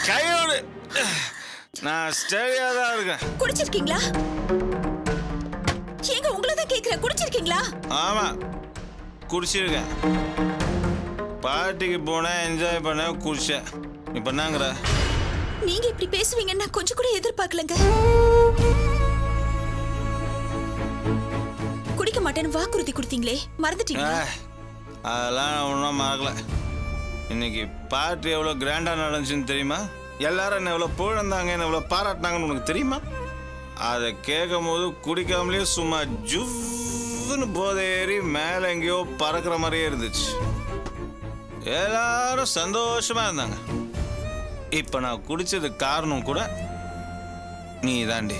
கையோடு நான் ஸ்டேடியா தான் இருக்கேன். குடிச்சிருக்கீங்களா? ஏங்க உங்களை தான் கேக்குறேன், குடிச்சிருக்கீங்களா? ஆமா குடிச்சிருக்கேன். பார்ட்டிக்கு போனேன், என்ஜாய் பண்ணேன், குடிச்சேன். இப்ப என்னங்கிற? நீங்க இப்படி பேசுவீங்கன்னு நான் கொஞ்சம் கூட எதிர்பார்க்கலங்க. குடிக்க மாட்டேன்னு வாக்குறுதி கொடுத்தீங்களே, மறந்துட்டீங்களா? அதெல்லாம் ஒன்றும் மறக்கல. இன்னைக்கு பார்ட்டி எவ்வளோ கிராண்டா நடந்துச்சுன்னு தெரியுமா? எல்லாரும் என்ன எவ்வளோ புகழ்ந்தாங்க, என்ன எவ்வளோ பாராட்டினாங்கன்னு உனக்கு தெரியுமா? அதை கேட்கும் போது குடிக்காமலே சும்மா ஜுவ்னு போதையேறி மேலே எங்கேயோ பறக்கிற மாதிரியே இருந்துச்சு. எல்லாரும் சந்தோஷமா இருந்தாங்க. இப்ப நான் குடிச்சது காரணம் கூட நீ தாண்டி.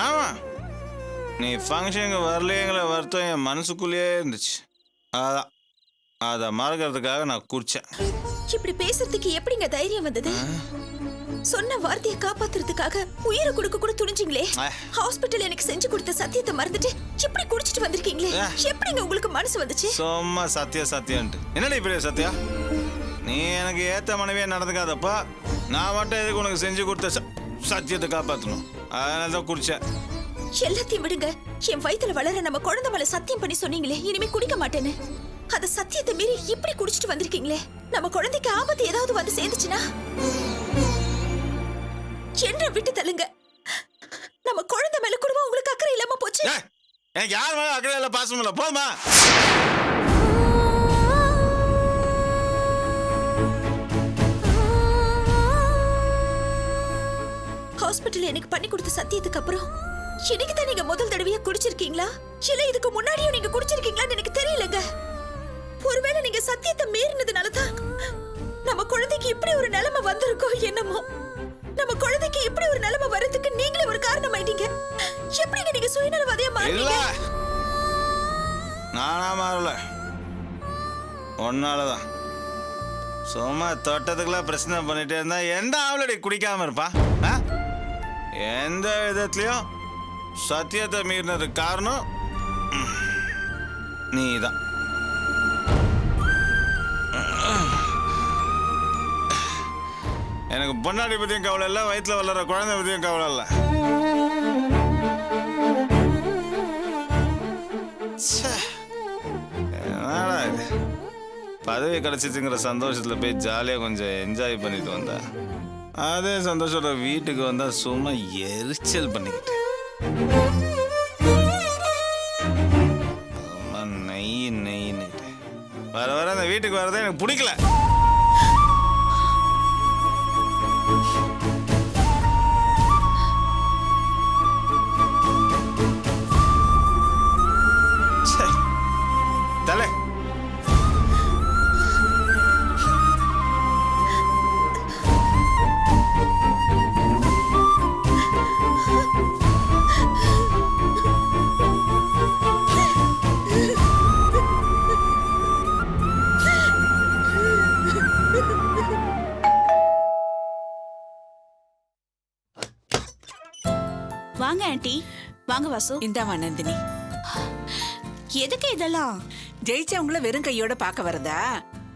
ஆமா, நீ ஃபங்க்ஷனுக்கு வரலையேங்கிற வருத்தம் என் மனசுக்குள்ளேயே இருந்துச்சு. அதான் அதை மறக்கிறதுக்காக நான் குடிச்சேன். இப்படி பேசுறதுக்கு எப்படிங்க தைரியம் வந்தது? சொன்ன வார்த்தையை காப்பாத்துறதுக்காக உயிரை கொடுக்க கூட துணிஞ்சிங்களே. ஹாஸ்பிட்டல் எனக்கு செஞ்சு கொடுத்த சத்தியத்தை மறந்துட்டு இப்படி குடிச்சிட்டு வந்திருக்கீங்களே, எப்படிங்க உங்களுக்கு மனசு வந்துச்சு? சும்மா சத்தியன்ட்டு என்னடி பெரிய சத்தியா? நீ எனக்கு ஏத்த மனைவியே நடந்துக்காதப்பா. நான் மட்டும் எதுக்கு உனக்கு செஞ்சு கொடுத்த சத்தியத்தை காப்பாற்றணும்? அதனால தான் குடிச்சேன். எல்லாத்தையும் விடுங்க. என் வயித்துல வளர நம்ம குழந்தை மேல சத்தியம் பண்ணி சொன்னீங்களே இனிமே குடிக்க மாட்டேன்னு. அந்த சத்தியத்தை மீறி இப்படி குடிச்சிட்டு வந்திருக்கீங்களே, நம்ம குழந்தைக்கு ஆபத்து ஏதாவது வந்து சேர்ந்துச்சுன்னா என்ன விட்டு தள்ளுங்க. நம்ம குழந்தை மேல கூட உங்களுக்கு அக்கறை இல்லாம போச்சு. எனக்கு யார் மேல அக்கறை இல்ல, பாசம் இல்ல, போதுமா? ஹாஸ்பிட்டல் எனக்கு பண்ணி கொடுத்த சத்தியத்துக்கு அப்புறம் இன்னைக்கு தான் நீங்க முதல் தடவையா குடிச்சிருக்கீங்களா, இல்ல இதுக்கு முன்னாடியும் நீங்க குடிச்சிருக்கீங்களான்னு எனக்கு தெரியலங்க. ஒருவேளை நீங்க சத்தியத்தை மீறினதுனால தான் நம்ம குழந்தைக்கு இப்படி ஒரு நிலைமை வந்திருக்கோ என்னமோ. நம்ம குழந்தைக்கு இப்படி ஒரு நிலைமை வரதுக்கு நீங்களே ஒரு காரணம் ஆயிட்டீங்க. எப்படிங்க நீங்க சுயநலவாதியா மாறீங்க? நானா மாறல, ஒன்னாலதான். சும்மா தொட்டத்துக்குலாம் பிரச்சனை பண்ணிட்டே இருந்தா எந்த ஆவலடி குடிக்காம இருப்பா? எந்த விதத்திலையும் சத்தியத்தை மீறினதுக்கு காரணம் நீதான். எனக்கு பொன்னாடி பத்தியும் கவலை இல்லை, வயிற்றுல வளர்ற குழந்தை பத்தியும் கவலை இல்லை. என்னடா இது, பதவி கிடைச்சிச்சுங்கிற சந்தோஷத்துல போய் ஜாலியா கொஞ்சம் என்ஜாய் பண்ணிட்டு வந்தா, அதே சந்தோஷத்தோட வீட்டுக்கு வந்தா சும்மா எரிச்சல் பண்ணிக்கிட்டு நெய்ன்னு வர வர அந்த வீட்டுக்கு வரதே எனக்கு பிடிக்கல. தலை வாங்க ஆண்டி. வாங்க வாசு. இந்தாமா நந்தினி. எதுக்கு இதெல்லாம்? ஜெயிச்சவங்கள வெறும் கையோட பார்க்க வரதா?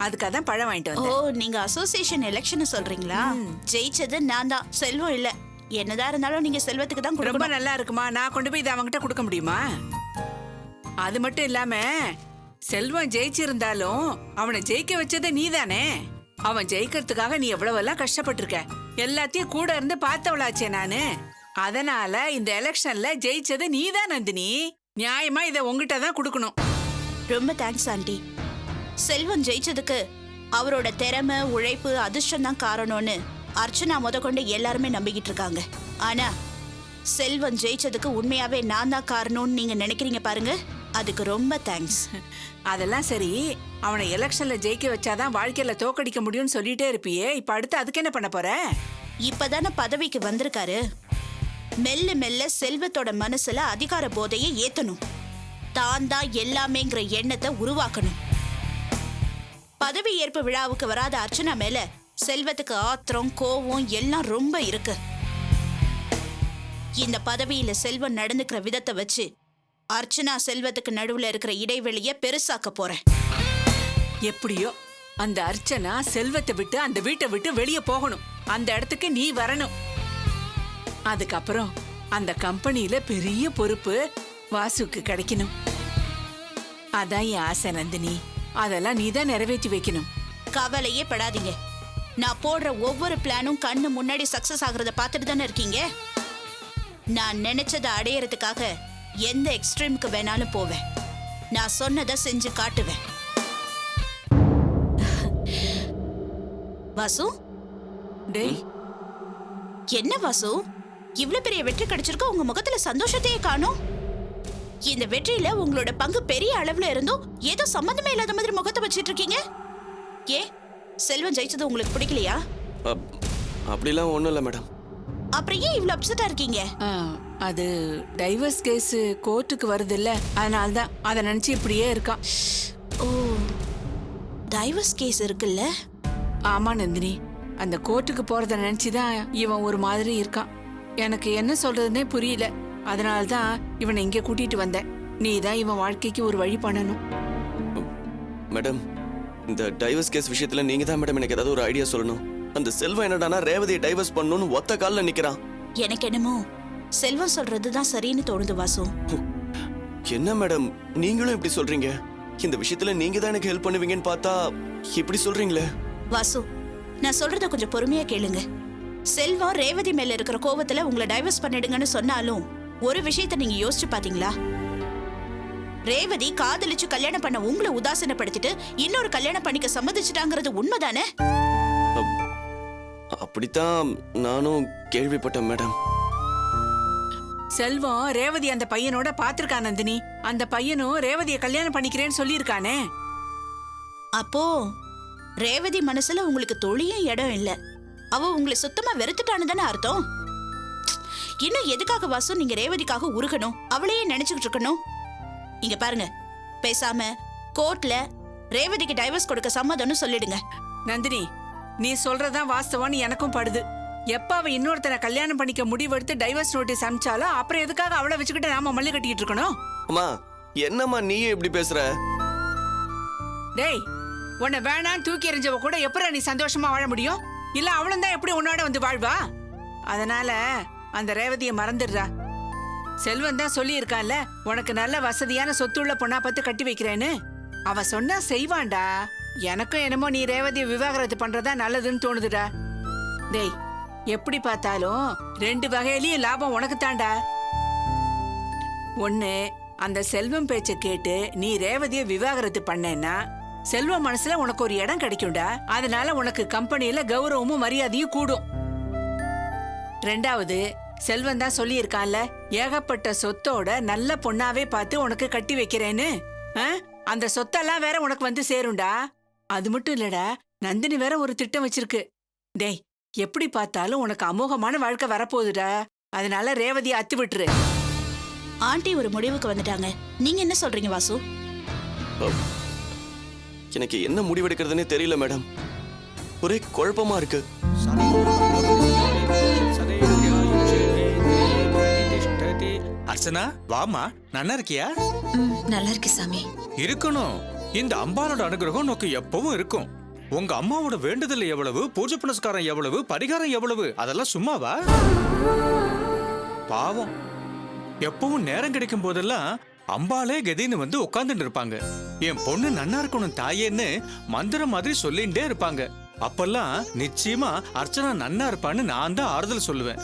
அதுக்காக தான் பழம் வாங்கிட்டு ஓ, வந்தேன். நீங்க அசோசியேஷன் எலெக்ஷன் சொல்றீங்களா? ஜெயிச்சது நான் தான், செல்வம் இல்ல. என்னதான் இருந்தாலும் நீங்க செல்வத்துக்கு தான் ரொம்ப கொடுக்கணும். நல்லா இருக்குமா? நான் கொண்டு போய் இதை அவங்கிட்ட கொடுக்க முடியுமா? அது மட்டும் இல்லாம செல்வம் ஜெயிச்சிருந்தாலும் அவனை ஜெயிக்க வச்சது நீதானே. அவன் ஜெயிக்கிறதுக்காக நீ எவ்வளவெல்லாம் கஷ்டப்பட்டிருக்க. எல்லாத்தையும் கூட இருந்து பார்த்தவளாச்சே நானு. அதனால இந்த எலெக்ஷன்ல ஜெயிச்சது நீதான் நந்தினி. நியாயமா இதை உங்ககிட்ட தான் கொடுக்கணும். ரொம்ப தேங்க்ஸ் ஆண்டி. செல்வம் ஜெயிச்சதுக்கு அவரோட திறமை, உழைப்பு, அதிர்ஷ்டம் தான் காரணம்னு அர்ச்சனா முதற்கொண்டு எல்லாருமே நம்பிக்கிட்டு இருக்காங்க. ஆனா செல்வம் ஜெயிச்சதுக்கு உண்மையாவே நான் தான் காரணம்னு நீங்க நினைக்கிறீங்க பாருங்க, அதுக்கு ரொம்ப தேங்க்ஸ். அதெல்லாம் சரி, அவனை எலெக்ஷன்ல ஜெயிக்க வச்சாதான் வாழ்க்கையில தோக்கடிக்க முடியும்னு சொல்லிட்டே இருப்பியே. இப்ப அடுத்து அதுக்கு என்ன பண்ண போற? இப்பதானே பதவிக்கு வந்திருக்காரு. மெல்ல மெல்ல செல்வத்தோட மனசுல அதிகார போதையை ஏத்தணும். தான் தான் எல்லாமேங்கிற எண்ணத்தை உருவாக்கணும். பதவி ஏற்பு விழாவுக்கு வராத அர்ச்சனா மேல செல்வத்துக்கு ஆத்திரம், கோவம் எல்லாம் ரொம்ப இருக்கு. இந்த பதவியில செல்வம் நடந்துக்கிற விதத்தை வச்சு அர்ச்சனா செல்வத்துக்கு நடுவுல இருக்கிற இடைவெளிய பெருசாக்க போறேன். எப்படியோ அந்த அர்ச்சனா செல்வத்தை விட்டு அந்த வீட்டை விட்டு வெளியே போகணும். அந்த இடத்துக்கு நீ வரணும். அதுக்கப்புறம் அந்த கம்பெனியில பெரிய பொறுப்பு வாசுக்கு கிடைக்கணும். அதான் என் ஆசை நந்தினி. அதெல்லாம் நீ தான் நிறைவேற்றி வைக்கணும். கவலையே படாதீங்க. நான் போடுற ஒவ்வொரு பிளானும் கண்ணு முன்னாடி சக்சஸ் ஆகுறத பார்த்துட்டு தானே இருக்கீங்க. நான் நினைச்சதை அடையறதுக்காக எந்த எக்ஸ்ட்ரீமுக்கு வேணாலும் போவேன். நான் சொன்னதை செஞ்சு காட்டுவேன். வாசு, டேய், என்ன வாசு, இவ்ளோ பெரிய வெற்றி கிடைச்சிருக்க, உங்க முகத்துல சந்தோஷத்தையே காணோம். இந்த வெற்றியில உங்களோட பங்கு பெரிய அளவுல இருந்தும் ஏதோ சம்பந்தமே இல்லாத மாதிரி முகத்தை வச்சிட்டு இருக்கீங்க. ஏ, செல்வம் ஜெயிச்சது உங்களுக்கு பிடிக்கலையா? அப்படிலாம் ஒண்ணும் இல்ல மேடம். அப்புறம் ஏன் இவ்ளோ அப்செட்டா இருக்கீங்க? அது டைவர்ஸ் கேஸ் கோர்ட்டுக்கு வருது இல்ல, அதனால்தான் அதை நினைச்சு இப்படியே இருக்கான். ஓ, டைவர்ஸ் கேஸ் இருக்குல்ல? ஆமா நந்தினி, அந்த கோர்ட்டுக்கு போறத நினைச்சுதான் இவன் ஒரு மாதிரி இருக்கான். எனக்கு என்ன சொல்றதுன்னே புரியல. அதனால்தான் இவனை இங்க கூட்டிட்டு வந்தேன். நீ தான் இவன் வாழ்க்கைக்கு ஒரு வழி பண்ணணும். மேடம், இந்த டைவர்ஸ் கேஸ் விஷயத்துல நீங்க தான் மேடம் எனக்கு ஏதாவது ஒரு ஐடியா சொல்லணும். அந்த செல்வம் என்னடானா ரேவதியை டைவர்ஸ் பண்ணணும்னு ஒத்த கால்ல நிக்கிறான். எனக்கு என்னமோ செல்வம் சொல்றதுதான் சரின்னு தோணுது வாசு. என்ன மேடம் நீங்களும் இப்படி சொல்றீங்க? இந்த விஷயத்துல நீங்க தான் எனக்கு ஹெல்ப் பண்ணுவீங்கன்னு பார்த்தா இப்படி சொல்றீங்களே. வாசு, நான் சொல்றத கொஞ்சம் பொறுமையா கேளுங்க. செல்வம் ரேவதி மேல இருக்கிற கோவத்துல உங்களை டைவர்ஸ் பண்ணிடுங்கன்னு சொன்னாலும் ஒரு விஷயத்த நீங்க யோசிச்சு பாத்தீங்களா? ரேவதி காதலிச்சு கல்யாணம் பண்ண உங்களை உதாசீனப்படுத்திட்டு இன்னொரு கல்யாணம் பண்ணிக்க சம்மதிச்சுட்டாங்கிறது உண்மைதானே? அப்படித்தான் நானும் கேள்விப்பட்டேன் மேடம். செல்வம் ரேவதி அந்த பையனோட பாத்திருக்கான் நந்தினி. அந்த பையனும் ரேவதியை கல்யாணம் பண்ணிக்கிறேன்னு சொல்லியிருக்கானே. அப்போ ரேவதி மனசுல உங்களுக்கு தொழியும் இடம் இல்ல. அவ உங்களை சுத்தமா வெறுத்துட்டான்னு தானே அர்த்தம்? இன்னும் எதுக்காக வாசு நீங்க ரேவதிக்காக உருகணும், அவளையே நினைச்சுக்கிட்டு இருக்கணும்? இங்க பாருங்க, பேசாம கோர்ட்ல ரேவதிக்கு டைவர்ஸ் கொடுக்க சம்மதம்னு சொல்லிடுங்க. நந்தினி, நீ சொல்றதான் வாஸ்தவம்னு எனக்கும் படுது. எப்ப அவ இன்னொருத்தனை கல்யாணம் பண்ணிக்க முடிவெடுத்து டைவர்ஸ் நோட்டீஸ் அனுப்பிச்சாலும் அப்புறம் எதுக்காக அவளை வச்சுக்கிட்டு நாம மல்லி கட்டிக்கிட்டு இருக்கணும்? அம்மா, என்னம்மா நீயும் இப்படி பேசுற? டேய், உன்னை வேணான்னு தூக்கி எறிஞ்சவ கூட எப்படி நீ சந்தோஷமா வாழ முடியும்? இல்ல அவளும் தான் எப்படி உன்னோட வந்து வாழ்வா? அதனால அந்த ரேவதியை மறந்துடுறா. செல்வன் தான் சொல்லி இருக்கான்ல, உனக்கு நல்ல வசதியான சொத்துள்ள பொண்ணா பார்த்து கட்டி வைக்கிறேன்னு. அவ சொன்னா செய்வான்டா. எனக்கும் என்னமோ நீ ரேவதியை விவாகரத்து பண்றதா நல்லதுன்னு தோணுதுடா. டேய், எப்படி பார்த்தாலும் 2 வகையிலயும் லாபம் உனக்கு தாண்டா. ஒண்ணு, அந்த செல்வம் பேச்ச கேட்டு நீ ரேவதியை விவாகரத்து பண்ணேன்னா செல்வம் மனசுல உனக்கு ஒரு இடம் கிடைக்கும்டா. அதனால உனக்கு கம்பெனியில கௌரவமும் மரியாதையும் கூடும். 2வது, செல்வம் தான் சொல்லி இருக்கான்ல, ஏகப்பட்ட சொத்தோட நல்ல பொண்ணாவே பார்த்து உனக்கு கட்டி வைக்கிறேன்னு. அந்த சொத்தெல்லாம் வேற உனக்கு வந்து சேரும்டா. அது மட்டும் இல்லடா, நந்தினி வேற ஒரு திட்டம் வச்சிருக்கு. டேய், எப்படி பார்த்தாலும் உனக்கு அமோகமான வாழ்க்கை வரப்போகுதுடா. அதனால ரேவதியை அத்து விட்டுரு. ஆண்டி ஒரு முடிவுக்கு வந்துட்டாங்க. நீங்க என்ன சொல்றீங்க வாசு? எனக்கு என்ன முடிவெடுக்கிறதுனே தெரியல மேடம். ஒரே குழப்பமா இருக்கு. அர்ச்சனா, வாமா. நல்லா இருக்கியா? நல்லா இருக்கு சாமி. இருக்கணும். இந்த அம்பாளோட அனுகிரகம் உனக்கு எப்பவும் இருக்கும். உங்க அம்மாவோட வேண்டுதல் எவ்வளவு, பூஜை புனஸ்காரம் எவ்வளவு, பரிகாரம் எவ்வளவு, அதெல்லாம் சும்மாவா? பாவம், எப்பவும் நேரம் கிடைக்கும் போதெல்லாம் அம்பாளே கதின்னு வந்து உட்கார்ந்துட்டு இருப்பாங்க. என் பொண்ணு நன்னா இருக்கணும் தாயேன்னு மந்திரம் மாதிரி சொல்லிட்டே இருப்பாங்க. அப்பெல்லாம் நிச்சயமா அர்ச்சனா நன்னா இருப்பான்னு நான் தான் ஆறுதல் சொல்லுவேன்.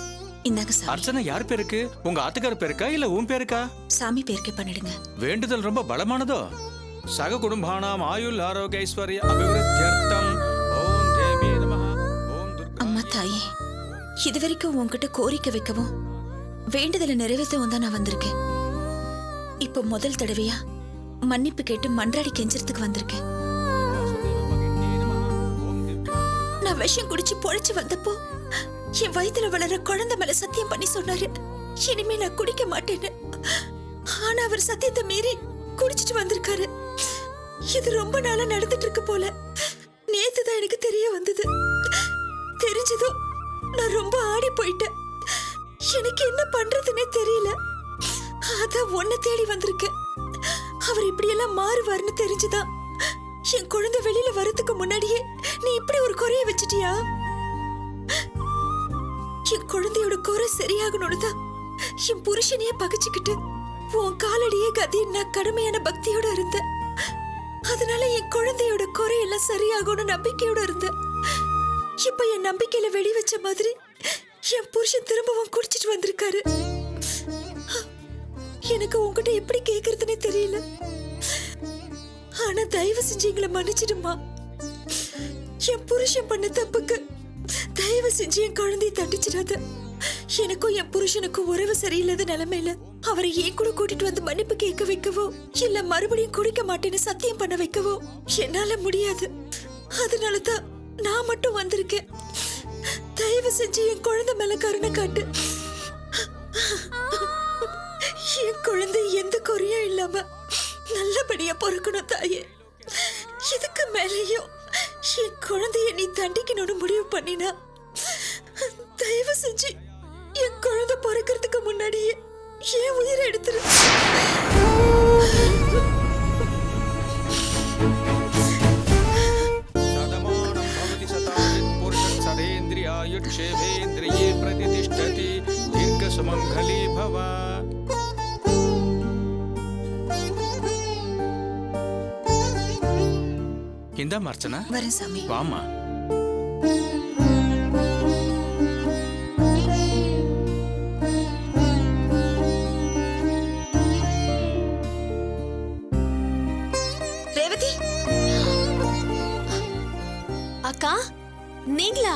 அர்ச்சனா யார் பேருக்கு? உங்க ஆத்துக்கார பேருக்கா இல்ல உன் பேருக்கா? சாமி பேருக்கே பண்ணிடுங்க. வேண்டுதல் ரொம்ப பலமானதோ. சக குடும்பானாம் ஆயுள் ஆரோக்கிய ஐஸ்வர்ய அபிவிருத்தியர்த்தம் ஓம் தேவி நமஹ ஓம் துர்கா. அம்மா தாயே, இதுவரைக்கும் உன்கிட்ட கோரிக்கை வைக்கவும் வேண்டுதலை நிறைவேற்றவும் தான் நான் வந்திருக்கேன். இப்போ முதல் தடவையா மன்னிப்பு கேட்டு மன்றாடி கெஞ்சறதுக்கு வந்திருக்கேன். நான் விஷம் குடிச்சு பொழைச்சு வந்தப்போ என் வயித்துல வளர குழந்தை மேல சத்தியம் பண்ணி சொன்னாரு, இனிமே நான் குடிக்க மாட்டேன்னு. ஆனா அவர் சத்தியத்தை மீறி குடிச்சிட்டு வந்திருக்காரு. இது ரொம்ப நாளா நடந்துட்டு இருக்கு போல. நேத்துதான் எனக்கு தெரிய வந்தது. தெரிஞ்சதும் நான் ரொம்ப ஆடி போயிட்டேன். எனக்கு என்ன பண்றதுன்னே தெரியல. அதான் உன்னை தேடி வந்திருக்கேன். அவர் இப்படி எல்லாம் மாறுவார்னு தெரிஞ்சுதான் என் குழந்தை வெளியில வரதுக்கு முன்னாடியே நீ இப்படி ஒரு குறைய வச்சிட்டியா? என் குழந்தையோட குறை சரியாகணும்னு தான் என் புருஷனையே பகைச்சுக்கிட்டு உன் காலடியே கதி நான் கடுமையான பக்தியோட இருந்தேன். அதனால என் குழந்தையோட குறையெல்லாம் சரியாகும்னு நம்பிக்கையோட இருந்தேன். இப்ப என் நம்பிக்கையில வெளி வச்ச மாதிரி என் புருஷன் திரும்பவும் குடிச்சிட்டு வந்திருக்காரு. எனக்கு உன்கிட்ட எப்படி கேக்குறதுன்னே தெரியல. ஆனா தயவு செஞ்சு எங்களை மன்னிச்சிடுமா. என் புருஷன் பண்ண தப்புக்கு தயவு செஞ்சு என் குழந்தைய தண்டிச்சிடாத. எனக்கும் என் புருஷனுக்கும் உறவு சரியில்லாத நிலைமையில அவரை ஏன் கூட கூட்டிட்டு வந்து மன்னிப்பு கேட்க வைக்கவோ இல்ல மறுபடியும் குடிக்க மாட்டேன்னு சத்தியம் பண்ண வைக்கவோ என்னால முடியாது. அதனாலதான் நான் மட்டும் வந்திருக்கேன். தயவு செஞ்சு என் குழந்தை மேல கருணை காட்டு. என் குழந்தை எந்த குறையும் இல்லாம நல்லபடியா பொறுக்கணும் தாயே. இதுக்கு மேலேயும் என் குழந்தைய நீ தண்டிக்கணும்னு முடிவு பண்ணினா தயவு செஞ்சு என் குழந்தை பொறுக்கிறதுக்கு முன்னாடியே என் உயிரை எடுத்துரு. சதமானம் பவதி சதாவித் புருஷன் சதேந்திரியாயுட்சேவேந்திரியே பிரதிதிஷ்டதி தீர்க்க சுமங்கலி பவ. இந்த அர்ச்சனா வரேன் சாமி. வாமா. ரேவதி, அக்கா நீங்களா?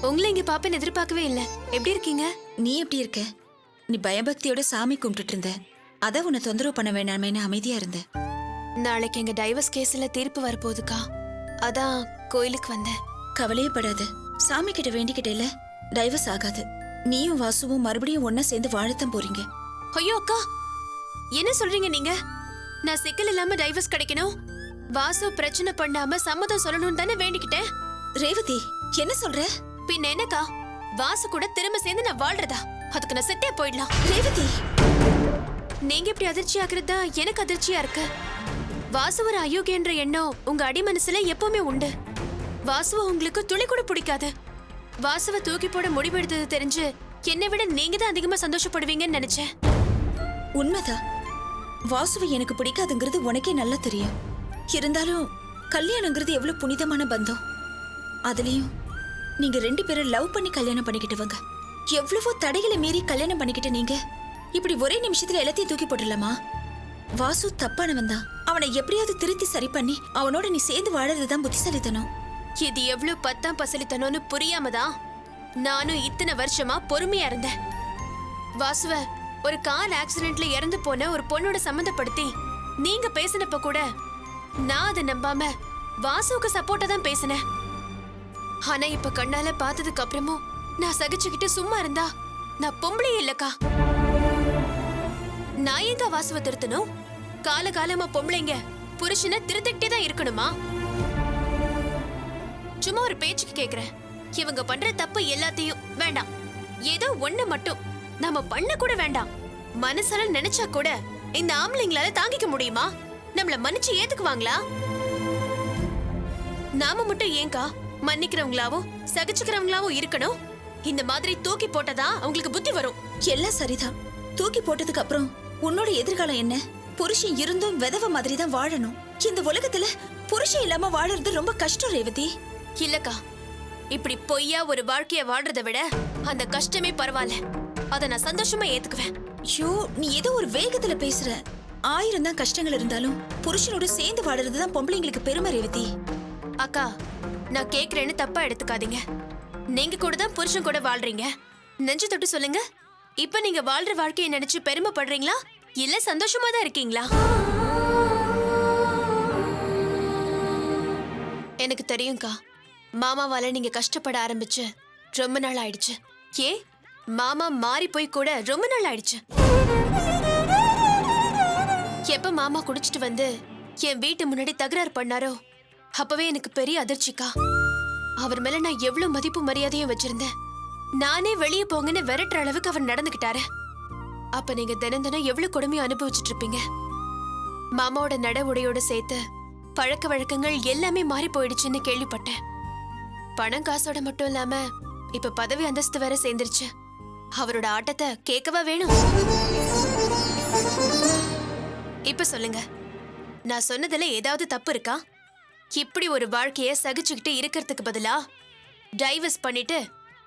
உங்களை இங்க பாப்பேன்னு எதிர்பார்க்கவே இல்ல. எப்படி இருக்கீங்க? நீ எப்படி இருக்க? நீ பயபக்தியோட சாமி கும்பிட்டுட்டு இருந்த. அதான் உன்னை தொந்தரவு பண்ண வேண்டாமேன்னு அமைதியா இருந்த. நாளைக்கு எங்க டைவர்ஸ் கேஸ்ல தீர்ப்பு வரப்போகுதுக்கா. அதான் கோயிலுக்கு வந்தேன். கவலையே படாத. சாமி கிட்ட வேண்டிக்கிட்டேல டைவர்ஸ் ஆகாது. நீயும் வாசுவும் மறுபடியும் ஒன்னா சேர்ந்து வாழத்தான் போறீங்க. ஐயோ அக்கா, என்ன சொல்றீங்க நீங்க? நான் சிக்கல் இல்லாம டைவர்ஸ் கிடைக்கணும், வாசு பிரச்சனை பண்ணாம சம்மதம் சொல்லணும்னு தானே வேண்டிக்கிட்டேன். ரேவதி, என்ன சொல்ற? பின்ன என்னக்கா, வாசு கூட திரும்ப சேர்ந்து நான் வாழ்றதா? அதுக்கு நான் செத்தே போயிடலாம். ரேவதி, நீங்க இப்படி அதிர்ச்சி ஆகுறதா எனக்கு அதிர்ச்சியா இருக்கு. வாசு ஒரு அயோக்கியன்ற எண்ணம் உங்க அடி மனசுல எப்பவுமே உண்டு. வாசுவ உங்களுக்கு துளி கூட பிடிக்காது. வாசுவ தூக்கி போட முடிவெடுத்தது தெரிஞ்சு என்னை விட நீங்க தான் அதிகமா சந்தோஷப்படுவீங்கன்னு நினைச்சேன். உண்மைதான். வாசுவை எனக்கு பிடிக்காதுங்கிறது உனக்கே நல்லா தெரியும். இருந்தாலும் கல்யாணங்கிறது எவ்வளவு புனிதமான பந்தம். அதுலயும் நீங்க 2 பேரும் லவ் பண்ணி கல்யாணம் பண்ணிக்கிட்டவங்க. எவ்வளவோ தடைகளை மீறி கல்யாணம் பண்ணிக்கிட்ட நீங்க இப்படி ஒரே நிமிஷத்துல எல்லாத்தையும் தூக்கி போட்டுடலாமா? வாசு தப்பானவன் தான். அவனை எப்படியாவது திருத்தி சரி பண்ணி அவனோட நீ சேர்ந்து வாழறதுதான் புத்திசாலித்தனம். இது எவ்வளவு பத்தாம் பசலித்தனம்னு புரியாமதான் நானும் இத்தனை வருஷமா பொறுமையா இருந்தேன். வாசுவ ஒரு கார் ஆக்சிடென்ட்ல இறந்து போன ஒரு பொண்ணோட சம்மந்தப்படுத்தி நீங்க பேசினப்ப கூட நான் அதை நம்பாம வாசுவுக்கு சப்போர்ட்டா தான் பேசினேன். ஆனா இப்ப கண்ணால பார்த்ததுக்கு அப்புறமும் நான் சகிச்சுக்கிட்டு சும்மா இருந்தா நான் பொம்பளையே இல்லக்கா. நான் எங்க வாசுவ திருத்தணும்? காலகாலமா பொம்பளைங்க புருஷனை திருத்திக்கிட்டே தான் இருக்கணுமா? சும்மா ஒரு பேச்சுக்கு கேக்குறேன். இவங்க பண்ற தப்பு எல்லாத்தையும் வேண்டாம், ஏதோ ஒண்ணு மட்டும் நாம பண்ண கூட வேண்டாம், மனசால நினைச்சா கூட இந்த ஆம்பளைங்களால தாங்கிக்க முடியுமா? நம்மள மன்னிச்சு ஏத்துக்குவாங்களா? நாம மட்டும் ஏங்கா மன்னிக்கிறவங்களாவும் சகிச்சுக்கிறவங்களாவும் இருக்கணும்? இந்த மாதிரி தூக்கி போட்டதா அவங்களுக்கு புத்தி வரும். எல்லாம் சரிதான். தூக்கி போட்டதுக்கு அப்புறம் உன்னோட எதிர்காலம் என்ன? புருஷன் இருந்தும் விதவ மாதிரி தான் வாழணும். இந்த உலகத்துல புருஷன் இல்லாம வாழறது ரொம்ப கஷ்டம் ரேவதி. இல்லக்கா, இப்படி பொய்யா ஒரு வாழ்க்கைய வாழ்றதை விட அந்த கஷ்டமே பரவாயில்ல. அத நான் சந்தோஷமா ஏத்துக்குவேன். ஐயோ, நீ ஏதோ ஒரு வேகத்துல பேசுற. 1000 தான் கஷ்டங்கள் இருந்தாலும் புருஷனோட சேர்ந்து வாழறதுதான் பொம்பளைங்களுக்கு பெருமை ரேவதி. அக்கா, நான் கேக்குறேன்னு தப்பா எடுத்துக்காதீங்க. நீங்க கூட தான் புருஷன் கூட வாழ்றீங்க. நெஞ்சு தொட்டு சொல்லுங்க, இப்ப நீங்க வாழ்ற வாழ்க்கையை நினைச்சு பெருமைப்படுறீங்களா இல்ல சந்தோஷமா தான் இருக்கீங்களா? எனக்கு தெரியும்க்கா, மாமாவால நீங்க கஷ்டப்பட ஆரம்பிச்சு ரொம்ப நாள் ஆயிடுச்சு. மாமா மாறி போய் கூட ரொம்ப நாள் ஆயிடுச்சு. எப்ப மாமா குடிச்சிட்டு வந்து என் வீட்டு முன்னாடி தகராறு பண்ணாரோ அப்பவே எனக்கு பெரிய அதிர்ச்சிக்கா. அவர் மேல நான் எவ்வளவு மதிப்பு மரியாதையும் வச்சிருந்தேன். நானே வெளியே போங்கன்னு விரட்டுற அளவுக்கு அவர் நடந்துகிட்டாரு. அப்ப நீங்க தினம் தினம் எவ்வளவு கொடுமையை அனுபவிச்சுட்டு இருப்பீங்க. மாமாவோட நட உடையோட சேர்த்து பழக்க வழக்கங்கள் எல்லாமே மாறி போயிடுச்சுன்னு கேள்விப்பட்டேன். பணம் காசோட மட்டும் இல்லாம இப்ப பதவி அந்தஸ்து வேற சேர்ந்துருச்சு. அவரோட ஆட்டத்தை கேட்கவா வேணும்? இப்ப சொல்லுங்க, நான் சொன்னதுல ஏதாவது தப்பு இருக்கா? இப்படி ஒரு வாழ்க்கைய சகிச்சுக்கிட்டு இருக்கிறதுக்கு பதிலா டைவர்ஸ் பண்ணிட்டு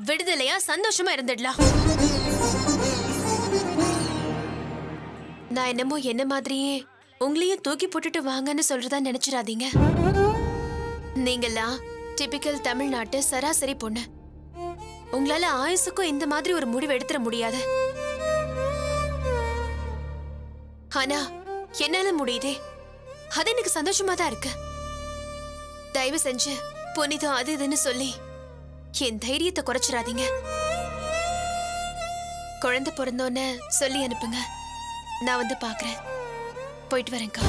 விடுதலையா சந்தோஷமா இருந்துடலாம். நான் என்னமோ என்ன மாதிரியே உங்களையும் தூக்கி போட்டுட்டு வாங்கன்னு சொல்றதா நினைச்சிடாதீங்க. நீங்கெல்லாம் டிபிக்கல் தமிழ்நாட்டு சராசரி பொண்ணு. உங்களால ஆயுசுக்கும் இந்த மாதிரி ஒரு முடிவு எடுத்துட முடியாது. ஆனா என்னால முடியுதே, அது எனக்கு சந்தோஷமா தான் இருக்கு. தயவு செஞ்சு புனிதம் அது இதுன்னு சொல்லி என் தைரியத்தை குறைச்சிடாதீங்க. குழந்தை பிறந்தோன்னு சொல்லி அனுப்புங்க. நான் வந்து பாக்குறேன். போயிட்டு வரேன்க்கா.